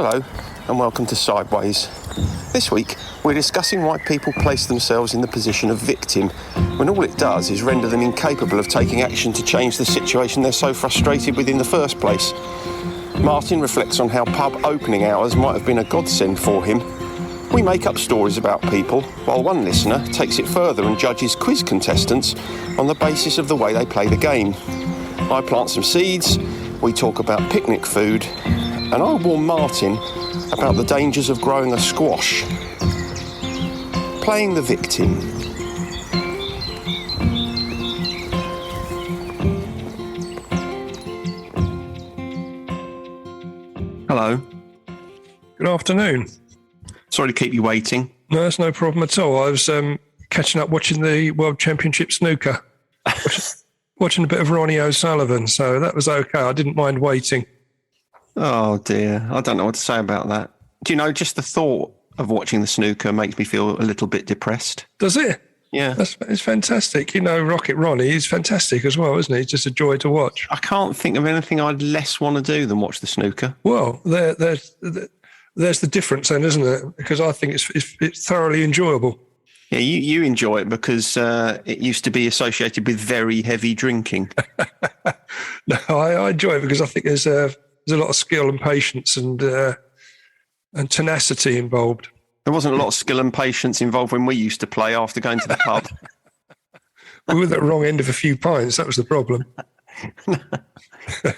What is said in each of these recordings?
Hello and welcome to Sideways. This week we're discussing why people place themselves in the position of victim when all it does is render them incapable of taking action to change the situation they're so frustrated with in the first place. Martin reflects on how pub opening hours might have been a godsend for him. We make up stories about people, while one listener takes it further and judges quiz contestants on the basis of the way they play the game. I plant some seeds, we talk about picnic food, and I warn Martin about the dangers of growing a squash. Playing the victim. Hello. Good afternoon. Sorry to keep you waiting. No, that's no problem at all. I was catching up watching the World Championship snooker. Watching a bit of Ronnie O'Sullivan, so that was okay. I didn't mind waiting. Oh dear, I don't know what to say about that. Do you know, just the thought of watching the snooker makes me feel a little bit depressed. Does it? Yeah. It's fantastic. You know, Rocket Ronnie is fantastic as well, isn't he? It's just a joy to watch. I can't think of anything I'd less want to do than watch the snooker. Well, there's the difference then, isn't it? Because I think it's thoroughly enjoyable. Yeah, you enjoy it because it used to be associated with very heavy drinking. No, I enjoy it because I think there's a lot of skill and patience and tenacity involved. There wasn't a lot of skill and patience involved when we used to play after going to the pub. We were at the wrong end of a few pints. That was the problem.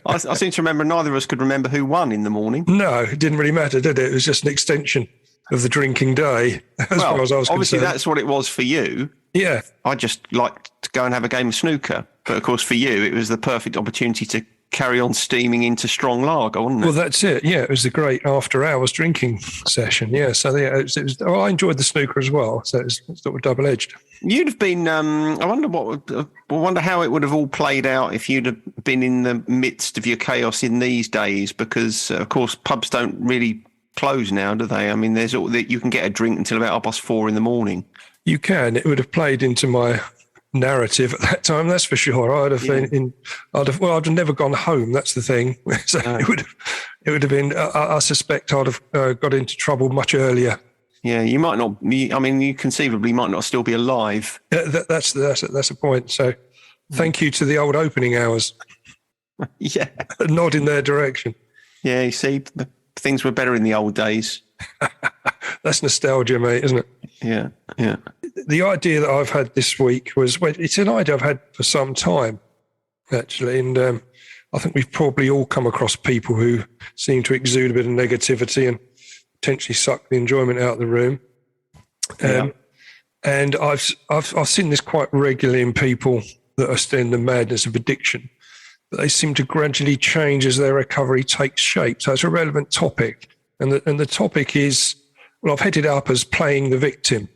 I seem to remember neither of us could remember who won in the morning. No, it didn't really matter, did it? It was just an extension of the drinking day, as far as I was obviously concerned. that's what it was for you. Yeah. I just liked to go and have a game of snooker. But of course, for you, it was the perfect opportunity to carry on steaming into strong lager, wasn't it? Well, that's it. Yeah, it was a great after-hours drinking session. Yeah, so yeah, I enjoyed the snooker as well. So it's sort of double-edged. You'd have been. I wonder how it would have all played out if you'd have been in the midst of your chaos in these days. Because of course, pubs don't really close now, do they? I mean, you can get a drink until about 4:30 in the morning. You can. It would have played into my narrative at that time, that's for sure. I'd have never gone home. That's the thing. So no. It would have been. I suspect I'd have got into trouble much earlier. Yeah, you might not. I mean, you conceivably might not still be alive. That's a point. So, thank you to the old opening hours. Yeah, a nod in their direction. Yeah, you see, things were better in the old days. That's nostalgia, mate, isn't it? Yeah, yeah. The idea that I've had this week it's an idea I've had for some time, actually. And I think we've probably all come across people who seem to exude a bit of negativity and potentially suck the enjoyment out of the room. And I've seen this quite regularly in people that are still in the madness of addiction, but they seem to gradually change as their recovery takes shape. So it's a relevant topic. And the topic is, well, I've headed up as playing the victim.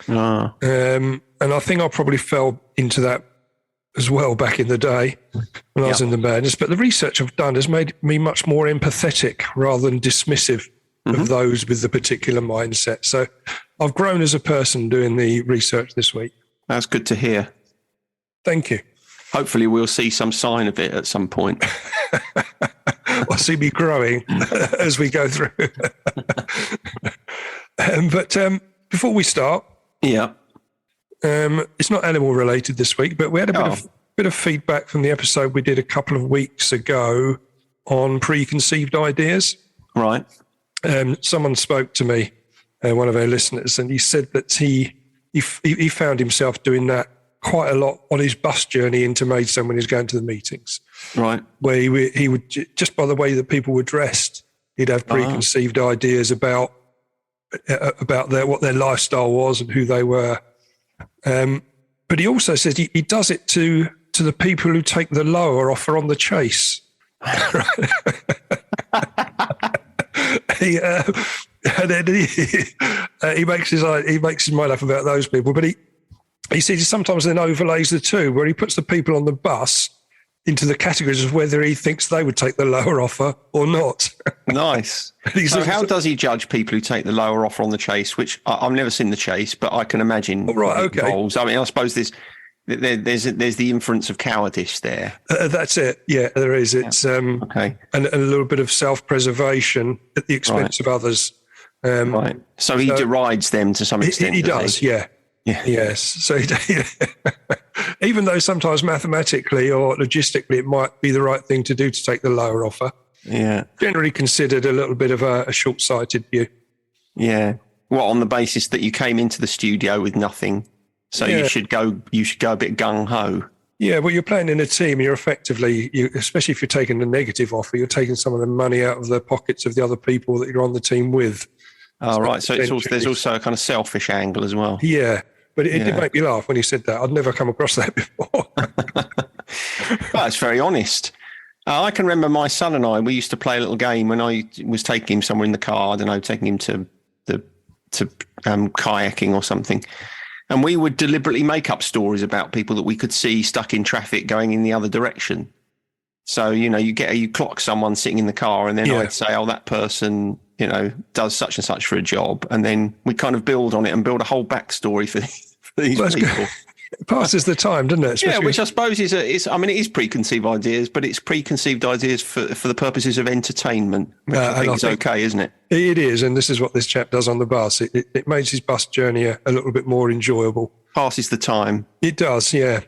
And I think I probably fell into that as well back in the day when I was in the madness. But the research I've done has made me much more empathetic rather than dismissive of those with the particular mindset. So I've grown as a person doing the research this week. That's good to hear. Thank you. Hopefully we'll see some sign of it at some point. I'll see me growing as we go through. But before we start, it's not animal related this week, but we had a bit of feedback from the episode we did a couple of weeks ago on preconceived ideas. Right. Someone spoke to me, one of our listeners, and he said that he found himself doing that quite a lot on his bus journey into Maidstone when he was going to the meetings. Right. Where he would, just by the way that people were dressed, he'd have preconceived ideas about what their lifestyle was and who they were. But he also says he does it to the people who take the lower offer on the chase. And then he makes his mind up about those people, but he says he sometimes then overlays the two, where he puts the people on the bus into the categories of whether he thinks they would take the lower offer or not. Nice. So how does he judge people who take the lower offer on the chase, which I've never seen the chase, but I can imagine involves? I mean, I suppose there's There's the inference of cowardice there. That's it. Yeah, there is. It's okay, and a little bit of self-preservation at the expense of others. Right. So he derides them to some extent. He does. Yeah. Yeah. Yes. So even though sometimes mathematically or logistically it might be the right thing to do to take the lower offer, generally considered a little bit of a short-sighted view. Yeah. Well, on the basis that you came into the studio with nothing, so you should go a bit gung ho. Yeah, well, you're playing in a team, and you're effectively, especially if you're taking a negative offer, you're taking some of the money out of the pockets of the other people that you're on the team with. Oh, right. So there's also a kind of selfish angle as well. Yeah. But it did make me laugh when you said that. I'd never come across that before. That's very honest. I can remember my son and we used to play a little game when I was taking him somewhere in the car. I don't know, taking him to kayaking or something. And we would deliberately make up stories about people that we could see stuck in traffic going in the other direction. So, you clock someone sitting in the car, and then I'd say, oh, that person, does such and such for a job. And then we kind of build on it and build a whole backstory for these people. It passes the time, doesn't it? Especially which I suppose it is preconceived ideas, but it's preconceived ideas for the purposes of entertainment, which I think is okay, isn't it? It is, and this is what this chap does on the bus. It makes his bus journey a little bit more enjoyable. Passes the time. It does, yeah.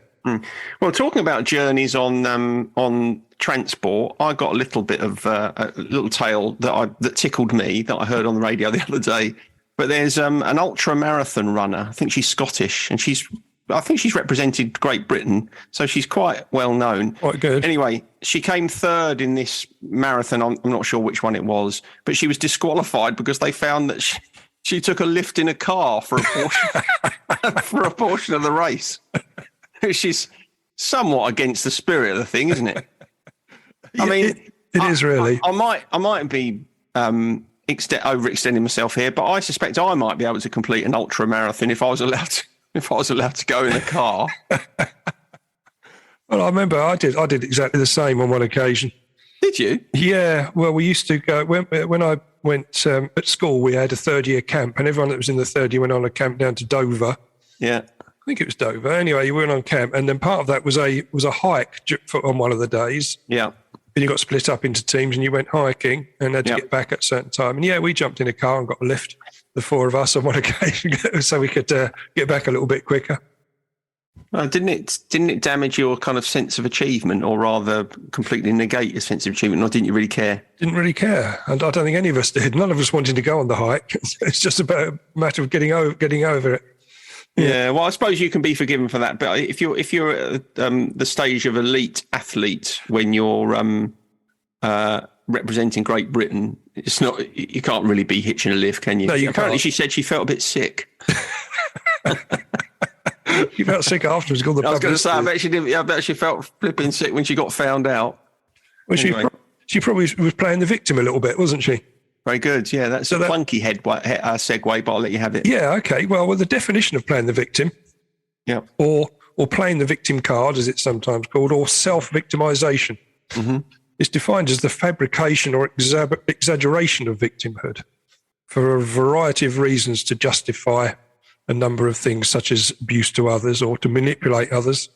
Well, talking about journeys on transport, I got a little bit of a little tale that tickled me that I heard on the radio the other day. But there's an ultra marathon runner. I think she's Scottish, and I think she's represented Great Britain, so she's quite well known. Quite good. Anyway, she came third in this marathon. I'm not sure which one it was, but she was disqualified because they found that she took a lift in a car for a portion for a portion of the race, which is somewhat against the spirit of the thing, isn't it? I mean, it is really. I might be overextending myself here, but I suspect I might be able to complete an ultra marathon if I was allowed to go in a car. Well, I remember I did exactly the same on one occasion. Did you? Yeah. Well, we used to go when I went at school. We had a third-year camp, and everyone that was in the third year went on a camp down to Dover. Yeah. I think it was Dover. Anyway, you went on camp, and then part of that was a hike on one of the days. Yeah. And you got split up into teams, and you went hiking and had to get back at a certain time. And we jumped in a car and got a lift, the four of us on one occasion, so we could get back a little bit quicker. Didn't it damage your kind of sense of achievement, or rather completely negate your sense of achievement, or didn't you really care? Didn't really care, and I don't think any of us did. None of us wanted to go on the hike. It's just about a matter of getting over it. Yeah, well, I suppose you can be forgiven for that. But if you're at the stage of elite athlete when you're representing Great Britain, it's not. You can't really be hitching a lift, can you? No, you Apparently, can't. she said she felt a bit sick. You felt sick afterwards. I was going to say, I bet she felt flipping sick when she got found out. Well, anyway. She probably was playing the victim a little bit, wasn't she? Very good. Yeah, that's a clunky segue, but I'll let you have it. Yeah, okay. Well, the definition of playing the victim, or playing the victim card, as it's sometimes called, or self-victimization, is defined as the fabrication or exaggeration of victimhood for a variety of reasons to justify a number of things, such as abuse to others or to manipulate others,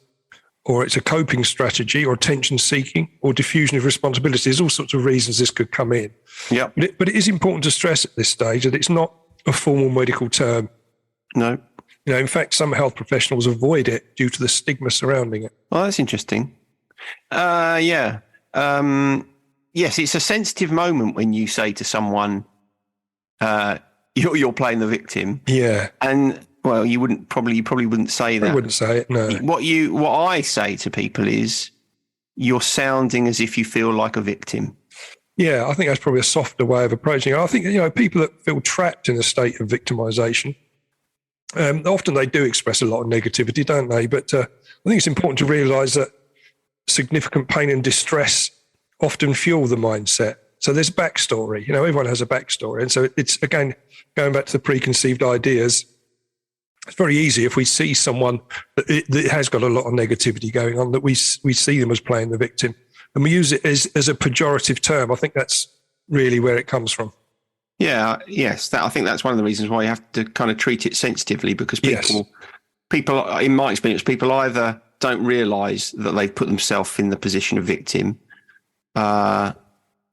or it's a coping strategy or attention seeking or diffusion of responsibility. There's all sorts of reasons this could come in. Yeah. But it is important to stress at this stage that it's not a formal medical term. No. In fact, some health professionals avoid it due to the stigma surrounding it. Well, that's interesting. Yeah. Yes, it's a sensitive moment when you say to someone, you're playing the victim. Yeah. And well, you probably wouldn't say that. I wouldn't say it, no. What I say to people is, you're sounding as if you feel like a victim. Yeah, I think that's probably a softer way of approaching it. I think, people that feel trapped in a state of victimization, often they do express a lot of negativity, don't they? But I think it's important to realize that significant pain and distress often fuel the mindset. So there's backstory. Everyone has a backstory. And so it's, again, going back to the preconceived ideas, it's very easy if we see someone that has got a lot of negativity going on, that we see them as playing the victim, and we use it as a pejorative term. I think that's really where it comes from. Yeah, yes. I think that's one of the reasons why you have to kind of treat it sensitively, because people people, in my experience, people either don't realise that they've put themselves in the position of victim, or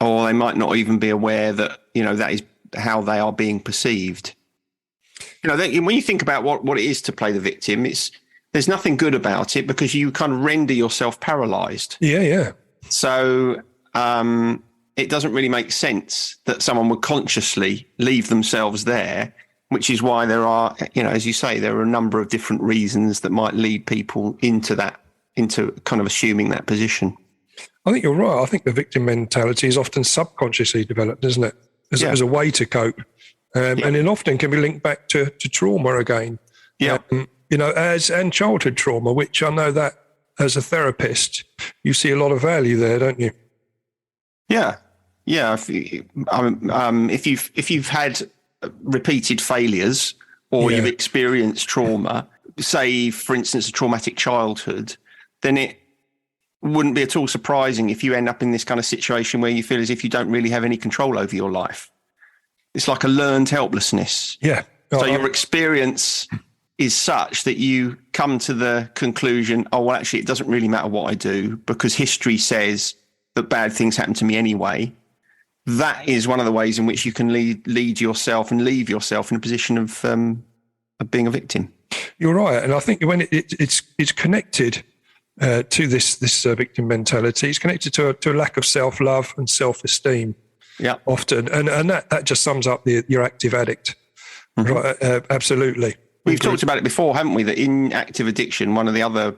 they might not even be aware that, that is how they are being perceived. When you think about what it is to play the victim, there's nothing good about it because you kind of render yourself paralysed. Yeah. So it doesn't really make sense that someone would consciously leave themselves there, which is why there are, as you say, there are a number of different reasons that might lead people into kind of assuming that position. I think you're right. I think the victim mentality is often subconsciously developed, isn't it? As a way to cope. And it often can be linked back to trauma again. Yeah. And childhood trauma, which I know that as a therapist, you see a lot of value there, don't you? Yeah. Yeah. If you've had repeated failures or you've experienced trauma, say, for instance, a traumatic childhood, then it wouldn't be at all surprising if you end up in this kind of situation where you feel as if you don't really have any control over your life. It's like a learned helplessness. Yeah. So your experience is such that you come to the conclusion, oh, well, actually, it doesn't really matter what I do because history says that bad things happen to me anyway. That is one of the ways in which you can lead yourself and leave yourself in a position of being a victim. You're right. And I think when it's connected to this victim mentality, it's connected to a lack of self-love and self-esteem. Yeah, often, and that just sums up your active addict. Mm-hmm. Right, absolutely. We've talked about it before, haven't we? That in active addiction, one of the other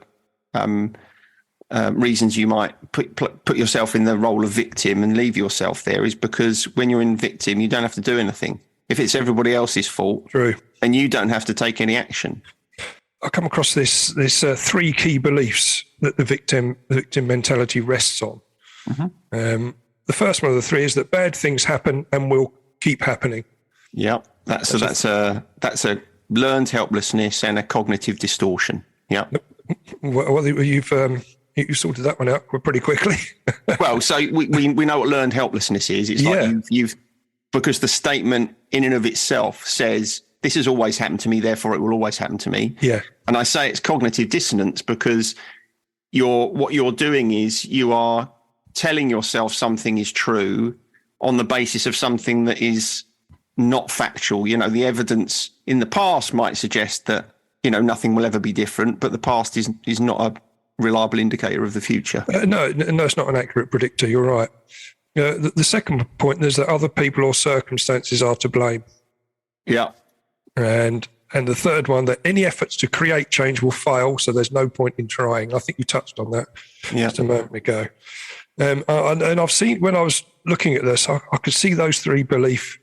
reasons you might put yourself in the role of victim and leave yourself there is because when you're in victim, you don't have to do anything. If it's everybody else's fault, true, and you don't have to take any action. I come across this three key beliefs that the victim mentality rests on. Mm-hmm. The first one of the three is that bad things happen and will keep happening. Yeah, that's a learned helplessness and a cognitive distortion. Yeah. Well, you sorted that one out pretty quickly. Well, so we know what learned helplessness is. It's like you've because the statement in and of itself says this has always happened to me, therefore it will always happen to me. Yeah. And I say it's cognitive dissonance because what you're doing is you are telling yourself something is true on the basis of something that is not factual. The evidence in the past might suggest that, nothing will ever be different, but the past is not a reliable indicator of the future. No, it's not an accurate predictor. You're right. The second point is that other people or circumstances are to blame. Yeah. And the third one, that any efforts to create change will fail, so there's no point in trying. I think you touched on that just a moment ago. And I've seen, when I was looking at this, I could see those three belief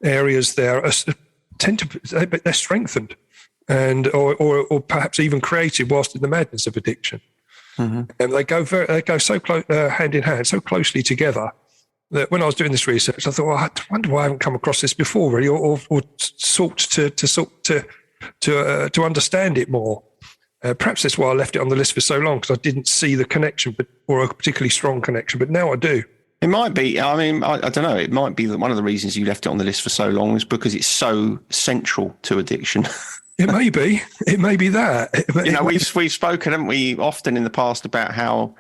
areas there they're strengthened and or perhaps even created whilst in the madness of addiction. Mm-hmm. And they go so close, hand in hand, so closely together that when I was doing this research, I thought, well, I wonder why I haven't come across this before, really, or sought to understand it more. Perhaps that's why I left it on the list for so long, because I didn't see the connection, or a particularly strong connection. But now I do. It might be. I mean, I don't know. It might be that one of the reasons you left it on the list for so long is because it's so central to addiction. It may be. It may be that. We've spoken, haven't we, often in the past about how,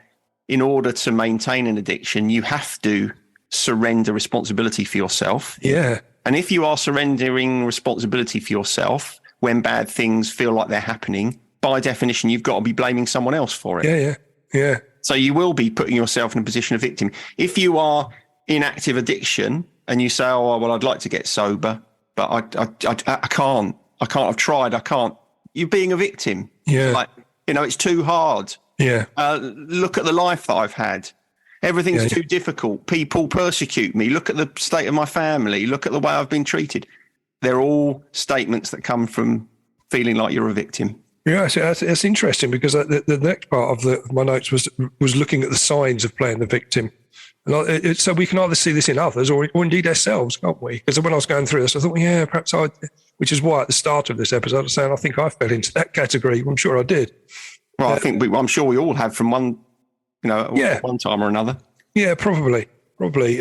in order to maintain an addiction, you have to surrender responsibility for yourself. Yeah. And if you are surrendering responsibility for yourself when bad things feel like they're happening, by definition, you've got to be blaming someone else for it. Yeah. So you will be putting yourself in a position of victim. If you are in active addiction and you say, oh, well, I'd like to get sober, but I can't. I've tried. I can't. You're being a victim. Yeah. It's too hard. Yeah. Look at the life that I've had. Everything's too difficult. People persecute me. Look at the state of my family. Look at the way I've been treated. They're all statements that come from feeling like you're a victim. Yeah, that's interesting, because the next part of my notes was looking at the signs of playing the victim. And so we can either see this in others or indeed ourselves, can't we? Because when I was going through this, I thought, well, yeah, perhaps which is why at the start of this episode I was saying I think I fell into that category. I'm sure I did. Well, I'm sure we all have from one time or another. Yeah, probably.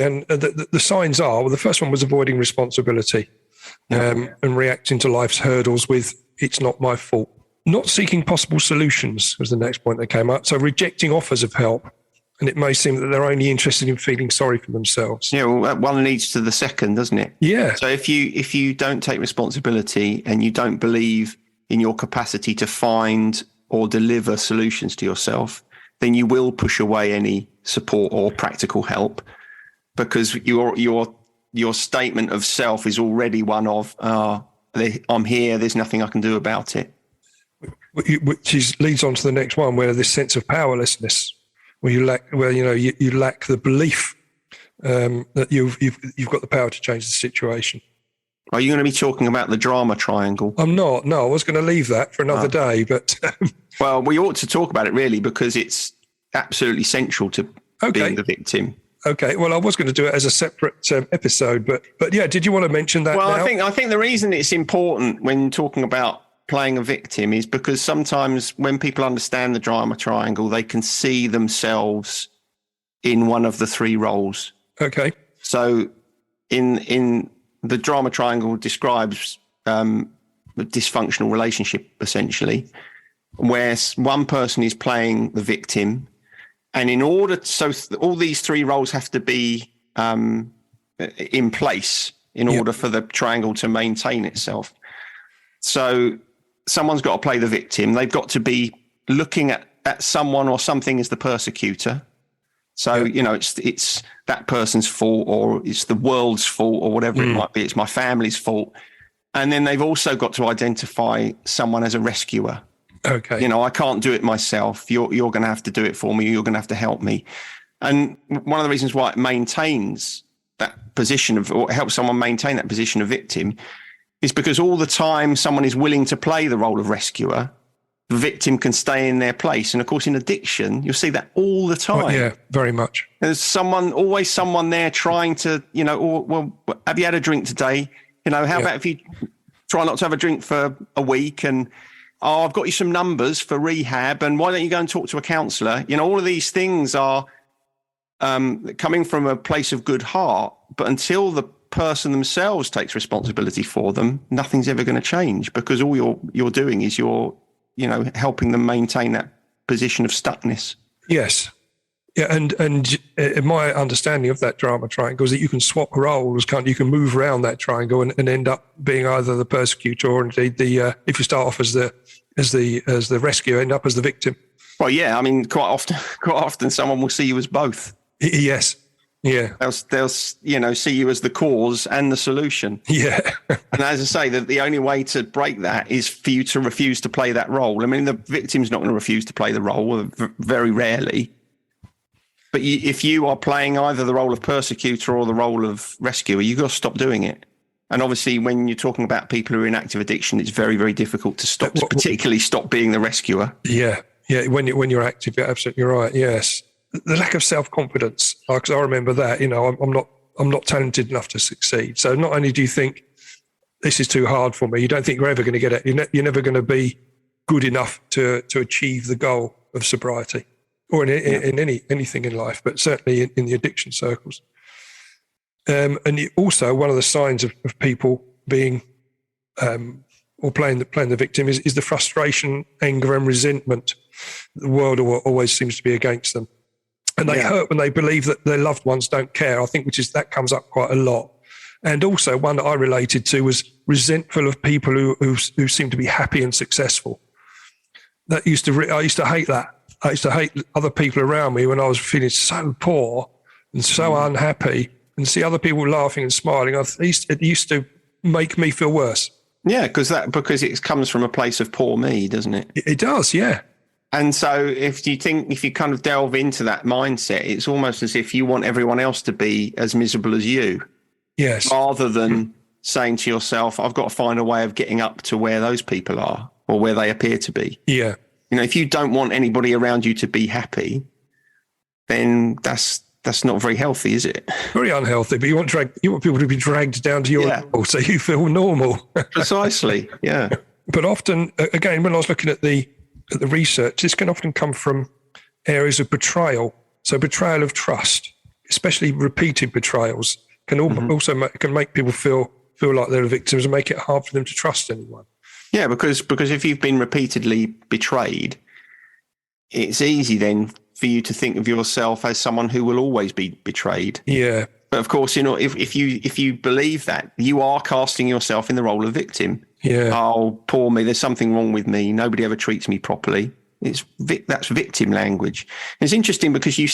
And the signs are, well, the first one was avoiding responsibility and reacting to life's hurdles with, it's not my fault. Not seeking possible solutions was the next point that came up. So rejecting offers of help. And it may seem that they're only interested in feeling sorry for themselves. Yeah, well, one leads to the second, doesn't it? Yeah. So if you don't take responsibility and you don't believe in your capacity to find or deliver solutions to yourself, then you will push away any support or practical help, because your statement of self is already one of, I'm here, there's nothing I can do about it. Which leads on to the next one, where this sense of powerlessness, where you lack the belief that you've got the power to change the situation. Are you going to be talking about the drama triangle? I'm not. No, I was going to leave that for another day, but well, we ought to talk about it really, because it's absolutely central to being the victim. Okay. Well, I was going to do it as a separate episode, but yeah, did you want to mention that? Well, now? I think the reason it's important when talking about playing a victim is because sometimes when people understand the drama triangle, they can see themselves in one of the three roles. Okay. So in the drama triangle describes a dysfunctional relationship, essentially, where one person is playing the victim, and in order all these three roles have to be in place in order for the triangle to maintain itself. So someone's got to play the victim. They've got to be looking at someone or something as the persecutor. So, it's that person's fault, or it's the world's fault, or whatever it might be. It's my family's fault. And then they've also got to identify someone as a rescuer. Okay. I can't do it myself. You're going to have to do it for me. You're going to have to help me. And one of the reasons why it maintains that position or helps someone maintain that position of victim is because all the time someone is willing to play the role of rescuer, the victim can stay in their place. And of course, in addiction, you'll see that all the time. Oh, yeah, very much. There's always someone there trying to, have you had a drink today? How about if you try not to have a drink for a week, and I've got you some numbers for rehab, and why don't you go and talk to a counsellor? All of these things are coming from a place of good heart, but until the person themselves takes responsibility for them, nothing's ever going to change, because all you're doing is you're helping them maintain that position of stuckness. Yes. Yeah, and my understanding of that drama triangle is that you can swap roles, you can move around that triangle and end up being either the persecutor or indeed if you start off as the rescuer, end up as the victim. Well, yeah, I mean, quite often someone will see you as both. Yes. Yeah. They'll see you as the cause and the solution. Yeah. And as I say, that the only way to break that is for you to refuse to play that role. I mean, the victim's not going to refuse to play the role, very rarely. But if you are playing either the role of persecutor or the role of rescuer, you've got to stop doing it. And obviously, when you're talking about people who are in active addiction, it's very, very difficult to stop, particularly stop being the rescuer. Yeah. Yeah. When you're active, you're absolutely right. Yes. The lack of self-confidence, because I remember that, I'm not talented enough to succeed. So not only do you think this is too hard for me, you don't think you're ever going to get it. You're never going to be good enough to achieve the goal of sobriety, or in anything in life, but certainly in the addiction circles. And also one of the signs of people being or playing the victim is the frustration, anger, and resentment. The world always seems to be against them. And they hurt when they believe that their loved ones don't care, I think, that comes up quite a lot. And also one that I related to was resentful of people who seem to be happy and successful. I used to hate that. I used to hate other people around me when I was feeling so poor and so unhappy, and see other people laughing and smiling. It used to make me feel worse. Yeah, because it comes from a place of poor me, doesn't it? It does, yeah. And so if you kind of delve into that mindset, it's almost as if you want everyone else to be as miserable as you. Yes. Rather than saying to yourself, I've got to find a way of getting up to where those people are or where they appear to be. Yeah. If you don't want anybody around you to be happy, then that's not very healthy, is it? Very unhealthy, but you want people to be dragged down to your level so you feel normal. Precisely, yeah. But often, again, when I was looking at the research, this can often come from areas of betrayal. So betrayal of trust, especially repeated betrayals, can also can make people feel like they're victims and make it hard for them to trust anyone. Yeah, because if you've been repeatedly betrayed, it's easy then for you to think of yourself as someone who will always be betrayed. Yeah. But of course, if you believe that, you are casting yourself in the role of victim. Yeah. Oh, poor me. There's something wrong with me. Nobody ever treats me properly. That's victim language. And it's interesting because you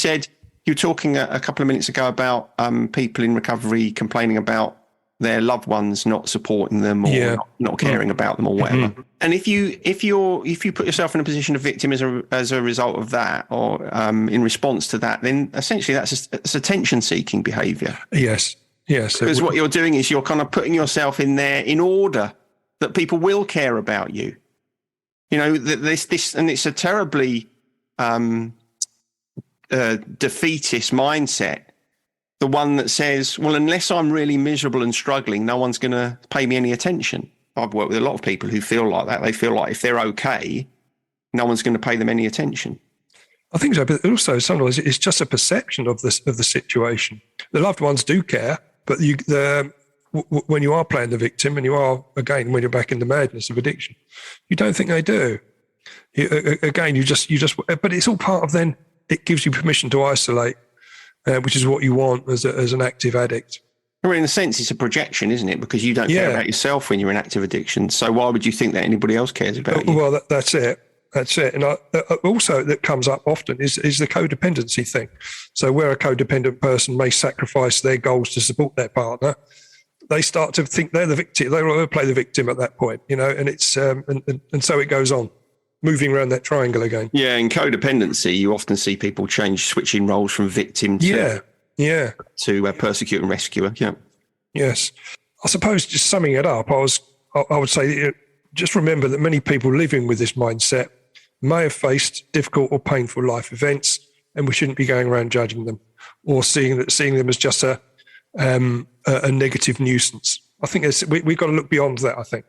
were talking a couple of minutes ago about people in recovery complaining about their loved ones not supporting them or not caring about them or whatever. Mm-hmm. And if you put yourself in a position of victim as a result of that or in response to that, then essentially that's attention-seeking behaviour. Yes. Because what you're doing is you're kind of putting yourself in there in order that people will care about you. You know, this, and it's a terribly defeatist mindset. The one that says, well, unless I'm really miserable and struggling, no one's going to pay me any attention. I've worked with a lot of people who feel like that. They feel like if they're okay, no one's going to pay them any attention. I think so, but also sometimes it's just a perception of the situation. The loved ones do care, but when you are playing the victim and you are, again, when you're back in the madness of addiction, you don't think they do. Again, you just, but it's all part of then, it gives you permission to isolate. Which is what you want as an active addict. Well, in a sense, it's a projection, isn't it? Because you don't care about yourself when you're in active addiction. So why would you think that anybody else cares about you? Well, that's it. And also that comes up often is the codependency thing. So where a codependent person may sacrifice their goals to support their partner, they start to think they're the victim. They will play the victim at that point, you know, and it's and so it goes on. Moving around that triangle again. Yeah, in codependency, you often see people switching roles from victim to persecutor and rescuer. Yeah. Yes. I suppose just summing it up, I would say just remember that many people living with this mindset may have faced difficult or painful life events, and we shouldn't be going around judging them or seeing them as just a negative nuisance. I think we've got to look beyond that, I think.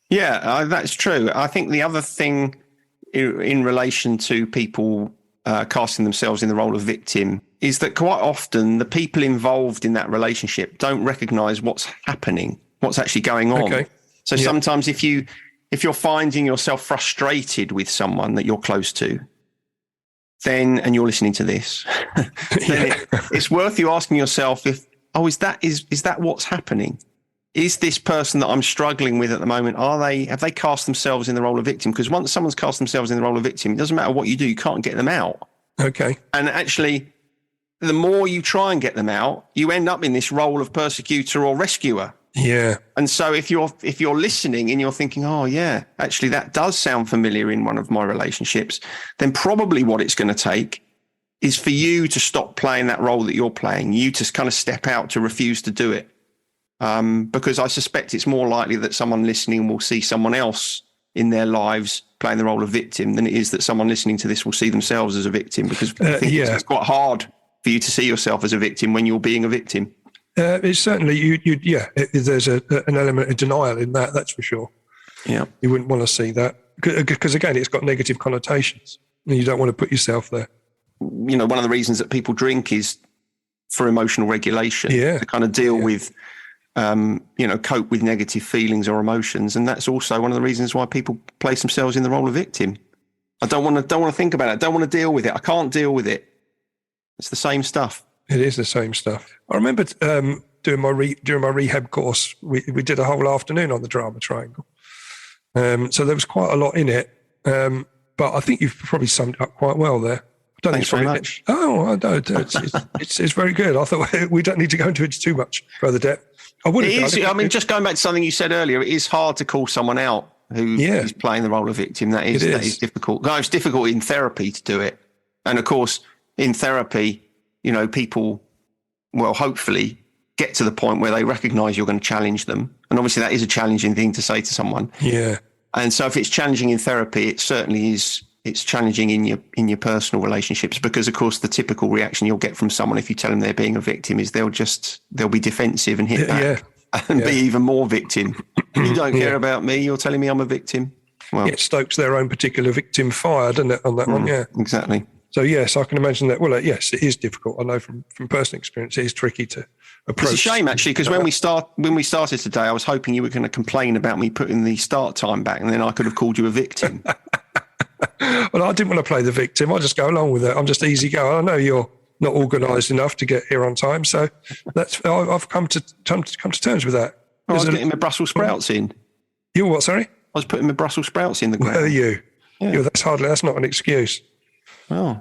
Yeah, that's true. I think the other thing in relation to people casting themselves in the role of victim is that quite often the people involved in that relationship don't recognise what's happening, what's actually going on. Okay. So sometimes if you're finding yourself frustrated with someone that you're close to, and you're listening to this, then it's worth you asking yourself is that what's happening? Is this person that I'm struggling with at the moment, have they cast themselves in the role of victim? Because once someone's cast themselves in the role of victim, it doesn't matter what you do, you can't get them out. Okay. And actually, the more you try and get them out, you end up in this role of persecutor or rescuer. Yeah. And so if you're listening and you're thinking, oh yeah, actually that does sound familiar in one of my relationships, then probably what it's going to take is for you to stop playing that role that you're playing, you to kind of step out to refuse to do it. Because I suspect it's more likely that someone listening will see someone else in their lives playing the role of victim than it is that someone listening to this will see themselves as a victim, because I think it's quite hard for you to see yourself as a victim when you're being a victim. It's certainly, there's an element of denial in that, that's for sure. Yeah. You wouldn't want to see that because again, it's got negative connotations and you don't want to put yourself there. You know, one of the reasons that people drink is for emotional regulation, to kind of deal with cope with negative feelings or emotions. And that's also one of the reasons why people place themselves in the role of victim. I don't want to think about it. I don't want to deal with it. I can't deal with it. It's the same stuff. It is the same stuff. I remember during my rehab course, we did a whole afternoon on the drama triangle. So there was quite a lot in it. But I think you've probably summed it up quite well there. Thanks very much. Oh, no, it's very good. I thought we don't need to go into it too much further depth. Just going back to something you said earlier, it is hard to call someone out who is playing the role of victim. That is difficult. No, it's difficult in therapy to do it. And of course, in therapy, people will hopefully get to the point where they recognise you're going to challenge them. And obviously that is a challenging thing to say to someone. Yeah. And so if it's challenging in therapy, it certainly is. It's challenging in your personal relationships, because of course the typical reaction you'll get from someone if you tell them they're being a victim is they'll be defensive and hit back and be even more victim. You don't care about me. You're telling me I'm a victim. Well, it stokes their own particular victim fire, doesn't it, on that one? Yeah, exactly. So yes, I can imagine that. Well, yes, it is difficult. I know from personal experience, it is tricky to approach. It's a shame actually, because when we started today, I was hoping you were going to complain about me putting the start time back, and then I could have called you a victim. Well, I didn't want to play the victim. I just go along with it. I'm just easy going. I know you're not organised enough to get here on time, so I've come to terms with that. I was getting my Brussels sprouts in. You what? Sorry, I was putting my Brussels sprouts in the ground. Where are you? Yeah. That's not an excuse. Oh.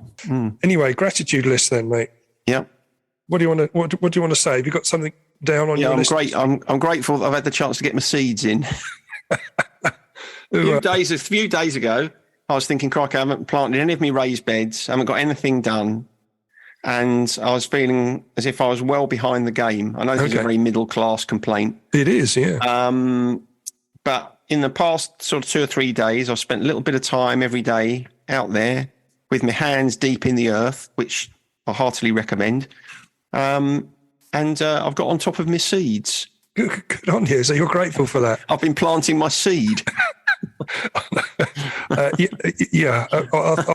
Anyway, gratitude list then, mate. Yeah. What do you want to what do you want to say? Have you got something down on your list? I'm grateful that I've had the chance to get my seeds in. A few days ago, I was thinking, crikey, I haven't planted any of my raised beds, I haven't got anything done. And I was feeling as if I was well behind the game. I know this is a very middle class complaint. It is, yeah. But in the past sort of 2 or 3 days, I've spent a little bit of time every day out there with my hands deep in the earth, which I heartily recommend. And I've got on top of my seeds. Good on you. So you're grateful for that. I've been planting my seed. I'll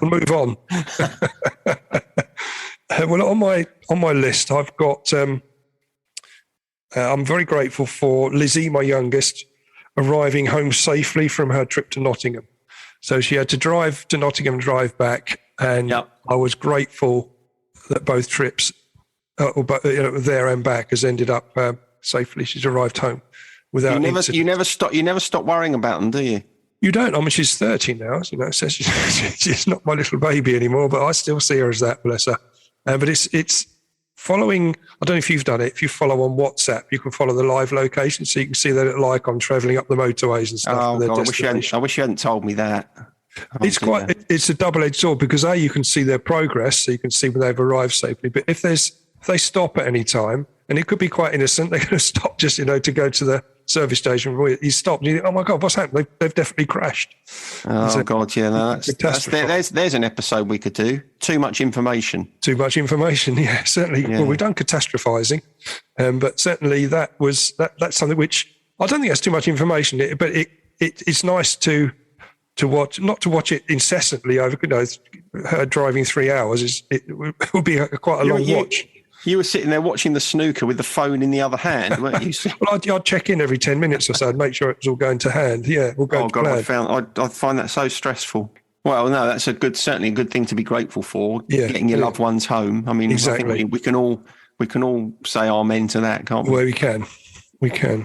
move on. Well, on my list, I've got. I'm very grateful for Lizzie, my youngest, arriving home safely from her trip to Nottingham. So she had to drive to Nottingham, drive back, and I was grateful that both trips, there and back, has ended up safely. She's arrived home without. You never stop worrying about them, do you? You don't. I mean, she's 30 now. So she's not my little baby anymore, but I still see her as that, bless her. But it's following. I don't know if you've done it. If you follow on WhatsApp, you can follow the live location, so you can see that little icon travelling up the motorways and stuff. Oh God, I wish you hadn't told me that. It's a double-edged sword because you can see their progress, so you can see when they've arrived safely. But if they stop at any time, and it could be quite innocent, they're going to stop just to go to the service station. You stop and you think, oh my God, what's happened? They've definitely crashed. Oh God, yeah, no, there's an episode we could do. Too much information. Too much information, yeah, certainly. Yeah. Well, we've done catastrophizing, but certainly that's something which I don't think that's too much information, but it's nice to watch, not to watch it incessantly over. Her driving 3 hours it will be quite a long watch. You were sitting there watching the snooker with the phone in the other hand, weren't you? Well, I'd check in every 10 minutes or so and make sure it was all going to hand. Yeah, all going to plan. I find that so stressful. Well, no, that's certainly a good thing to be grateful for. Yeah, getting your loved ones home. I mean, exactly. I think we can all say amen to that, can't we? Well, we can.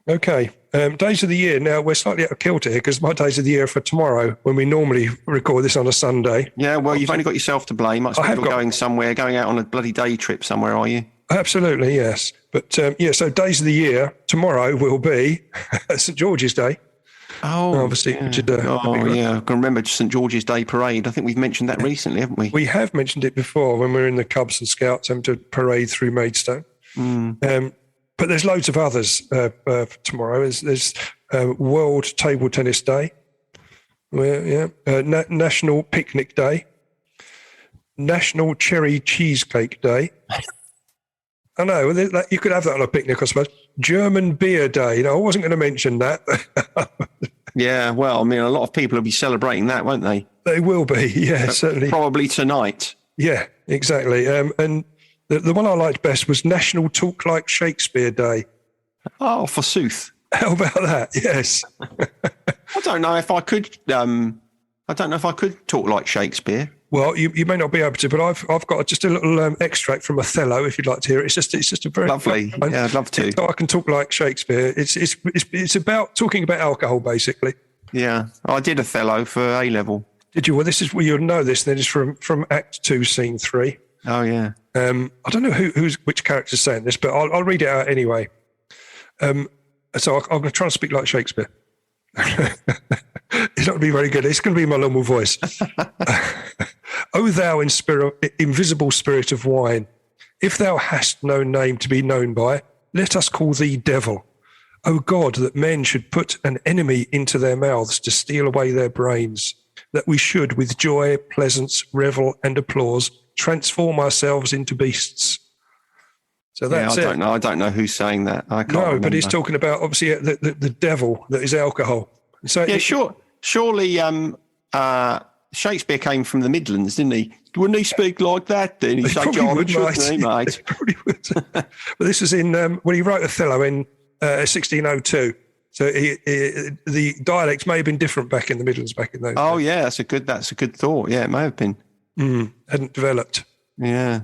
Okay. Days of the year. Now, we're slightly out of kilter here because my days of the year are for tomorrow when we normally record this on a Sunday. Yeah, well, you've only got yourself to blame. Much people going somewhere, going out on a bloody day trip somewhere, are you? Absolutely, yes. But, so days of the year, tomorrow will be St. George's Day. Oh, obviously. Yeah. I can remember St. George's Day parade. I think we've mentioned that recently, haven't we? We have mentioned it before when we were in the Cubs and Scouts having to parade through Maidstone. But there's loads of others tomorrow. There's World Table Tennis Day, National Picnic Day, National Cherry Cheesecake Day. I know, you could have that on a picnic, I suppose. German Beer Day. I wasn't going to mention that. Yeah, well, I mean, a lot of people will be celebrating that, won't they? They will be, yeah, certainly. Probably tonight. Yeah, exactly. And the one I liked best was National Talk Like Shakespeare Day. Oh, forsooth. How about that? Yes. I don't know if I could. I don't know if I could talk like Shakespeare. Well, you may not be able to, but I've got just a little extract from Othello, if you'd like to hear it. It's just a very lovely. Yeah, I'd love to. So I can talk like Shakespeare. It's about talking about alcohol, basically. Yeah, I did Othello for A level. Did you? Well, this is you'll know this. Then it's from Act 2, Scene 3. Oh yeah. I don't know which character's saying this, but I'll read it out anyway. So I'm going to try and speak like Shakespeare. It's not going to be very good. It's going to be my normal voice. O thou invisible spirit of wine, if thou hast no name to be known by, let us call thee devil. O God, that men should put an enemy into their mouths to steal away their brains, that we should with joy, pleasance, revel and applause transform ourselves into beasts. So that's it. I don't know who's saying that. I can't remember. But he's talking about obviously the devil that is alcohol. So yeah, surely Shakespeare came from the Midlands, didn't he? Wouldn't he speak like that then? He'd say, John, would, shouldn't he, mate? He probably would. But this was in, when he wrote Othello in 1602. So the dialects may have been different back in the Midlands back in those days. Yeah, that's a good thought. Yeah, it may have been. Hadn't developed. Yeah.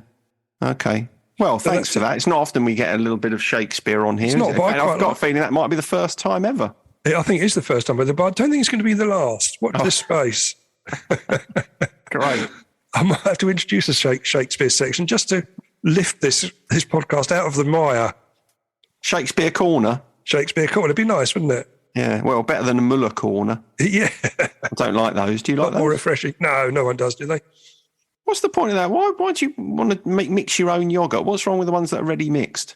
Okay. Well, thanks for that. It's not often we get a little bit of Shakespeare on here. It's not, but I've got a feeling that might be the first time ever. I think it is the first time, but I don't think it's going to be the last. Watch this space. Great. I might have to introduce a Shakespeare section just to lift this podcast out of the mire. Shakespeare Corner. Shakespeare Corner. It'd be nice, wouldn't it? Yeah, well, better than a Muller Corner. Yeah. I don't like those. Do you like those? More refreshing. No one does, do they? What's the point of that? Why do you want to mix your own yoghurt? What's wrong with the ones that are ready mixed?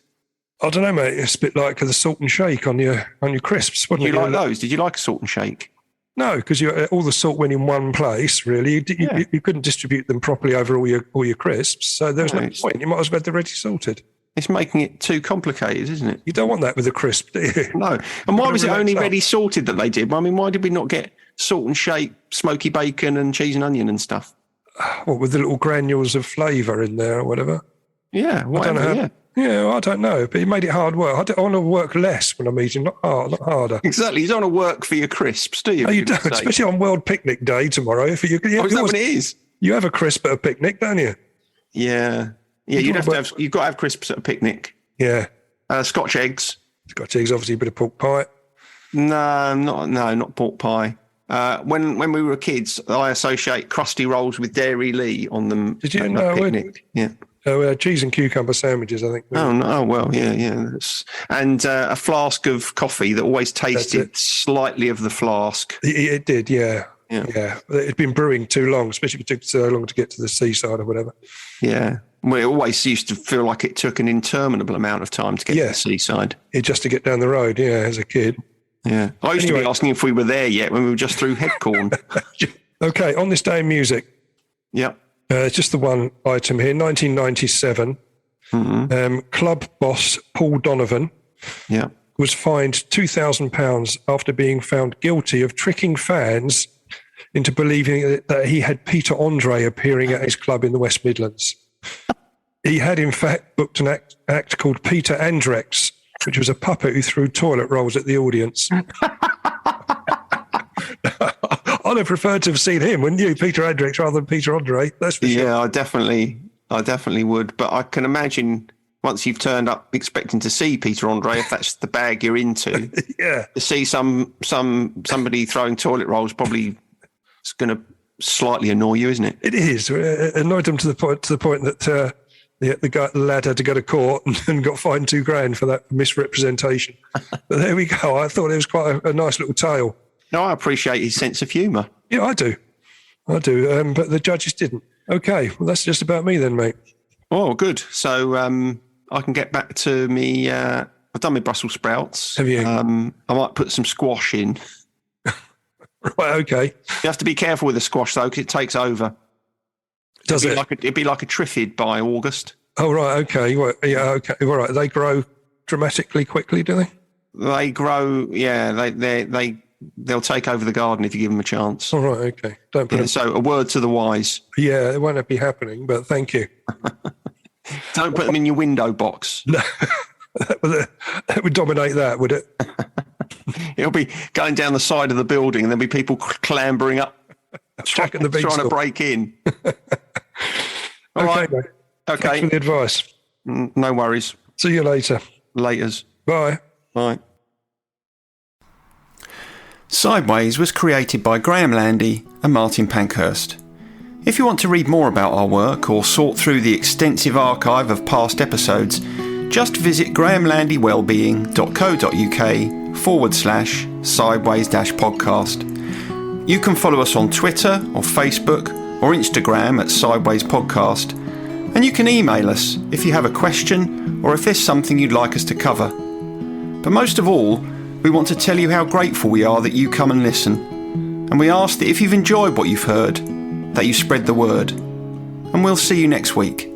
I don't know, mate. It's a bit like the salt and shake on your crisps. Did you like those? Did you like a salt and shake? No, because all the salt went in one place. Really, you couldn't distribute them properly over all your crisps. So there's no point. You might as well have the ready salted. It's making it too complicated, isn't it? You don't want that with a crisp, do you? No. And why was it only ready salted that they did? I mean, why did we not get salt and shake, smoky bacon and cheese and onion and stuff? What, with the little granules of flavour in there or whatever? Yeah, whatever, I don't know, but it made it hard work. I want to work less when I'm eating, not harder. Exactly. You don't want to work for your crisps, do you? No, you don't, especially on World Picnic Day tomorrow. Is that when it is? You have a crisp at a picnic, don't you? Yeah. Yeah, you've got to have crisps at a picnic. Yeah. Scotch eggs. Scotch eggs, obviously a bit of pork pie. No, not pork pie. When we were kids, I associate crusty rolls with Dairy Lee on them. Did you know? Picnic. Yeah. Cheese and cucumber sandwiches, I think. Yeah. And a flask of coffee that always tasted slightly of the flask. It did, yeah. It'd been brewing too long, especially if it took so long to get to the seaside or whatever. Yeah. Well, it always used to feel like it took an interminable amount of time to get to the seaside. Just to get down the road, as a kid. Yeah. I used to be asking if we were there yet when we were just through Headcorn. Okay, on this day in music. Yep. Just the one item here, 1997. Club boss Paul Donovan was fined £2,000 after being found guilty of tricking fans into believing that he had Peter Andre appearing at his club in the West Midlands. He had, in fact, booked an act called Peter Andrex, which was a puppet who threw toilet rolls at the audience. I'd have preferred to have seen him, wouldn't you? Peter Andrex rather than Peter Andre. That's for sure. Yeah, I definitely would. But I can imagine once you've turned up expecting to see Peter Andre, if that's the bag you're into, to see somebody throwing toilet rolls probably is going to slightly annoy you, isn't it? It is. It annoyed him to the point that the lad had to go to court and got fined $2,000 for that misrepresentation. But there we go. I thought it was quite a nice little tale. No, I appreciate his sense of humour. Yeah, I do. But the judges didn't. Okay, well, that's just about me then, mate. Oh, good. So I can get back to me. I've done my Brussels sprouts. Have you? I might put some squash in. Right, okay. You have to be careful with the squash, though, because it takes over. Does it? It'd be like a triffid by August. Oh, right, okay. Well, yeah, okay. All right. They grow dramatically quickly, do they? They grow, they'll take over the garden if you give them a chance. All right, okay. Don't put so a word to the wise. Yeah, it won't be happening, but thank you. Don't put them in your window box. No, that would dominate that, would it? It'll be going down the side of the building and there'll be people clambering up, trying to break in. All right. Mate. Okay. Thanks for the advice. No worries. See you later. Laters. Bye. Bye. Sideways was created by Graham Landy and Martin Pankhurst. If you want to read more about our work or sort through the extensive archive of past episodes, just visit grahamlandywellbeing.co.uk/sideways-podcast. You can follow us on Twitter or Facebook or Instagram at Sideways Podcast, and you can email us if you have a question or if there's something you'd like us to cover. But most of all, we want to tell you how grateful we are that you come and listen, and we ask that if you've enjoyed what you've heard, that you spread the word. And we'll see you next week.